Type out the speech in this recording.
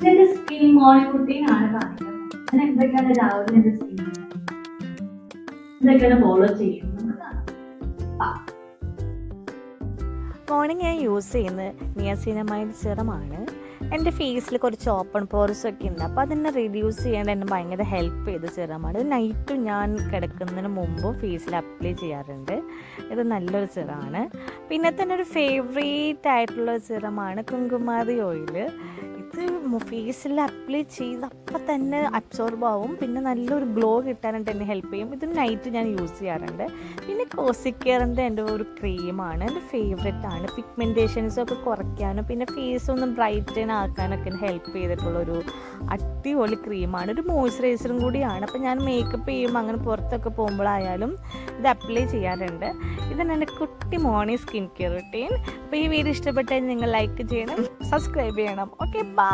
എന്റെ skin morning routine ആണ് പറയുന്നത്. ഞാൻ എന്തൊക്കെയാണ് രാവിലെ എന്റെ സ്കിൻ എന്തൊക്കെയാണ് ഫോളോ ചെയ്യുന്നത്. മോർണിംഗ് ഞാൻ യൂസ് ചെയ്യുന്നത് നിയാസിനമൈഡ് സിറമാണ്. എൻ്റെ ഫേസിൽ കുറച്ച് ഓപ്പൺ പോർസ് ഒക്കെ ഉണ്ട്, അപ്പോൾ അതിനെ റിഡ്യൂസ് ചെയ്യാൻ എന്നെ ഭയങ്കര ഹെൽപ്പ് ചെയ്ത സിറമാണ്. ഇത് നൈറ്റും ഞാൻ കിടക്കുന്നതിന് മുമ്പ് ഫേസിൽ അപ്ലൈ ചെയ്യാറുണ്ട്. ഇത് നല്ലൊരു സിറമാണ്. പിന്നെ തന്നെ ഒരു ഫേവറേറ്റ് ആയിട്ടുള്ള സിറമാണ് കുങ്കുമാതി ഓയിൽ. ഇത് ഫേസിൽ അപ്ലൈ ചെയ്ത് അപ്പം തന്നെ അബ്സോർബ് ആവും, പിന്നെ നല്ലൊരു ഗ്ലോ കിട്ടാനായിട്ട് എന്നെ ഹെൽപ്പ് ചെയ്യും. ഇത് നൈറ്റ് ഞാൻ യൂസ് ചെയ്യാറുണ്ട്. പിന്നെ കോസിക്കെയറിൻ്റെ എൻ്റെ ഒരു ക്രീമാണ്, എൻ്റെ ഫേവറേറ്റ് ആണ്. പിഗ്മെൻറ്റേഷൻസൊക്കെ കുറയ്ക്കാനും പിന്നെ ഫേസ് ഒന്ന് ബ്രൈറ്റൻ ആക്കാനൊക്കെ ഹെൽപ്പ് ചെയ്തിട്ടുള്ളൊരു അടിപൊളി ക്രീമാണ്. ഒരു മോയ്സ്ചറൈസറും കൂടിയാണ്. അപ്പോൾ ഞാൻ മേക്കപ്പ് ചെയ്യുമ്പോൾ അങ്ങനെ പുറത്തൊക്കെ പോകുമ്പോഴായാലും ഇത് അപ്ലൈ ചെയ്യാറുണ്ട്. ഇതാണ് എൻ്റെ കുട്ടി മോർണിംഗ് സ്കിൻ കെയർ റുട്ടീൻ. അപ്പോൾ ഈ വീഡിയോ ഇഷ്ടപ്പെട്ടാൽ നിങ്ങൾ ലൈക്ക് ചെയ്യണം, സബ്സ്ക്രൈബ് ചെയ്യണം. Okay, by.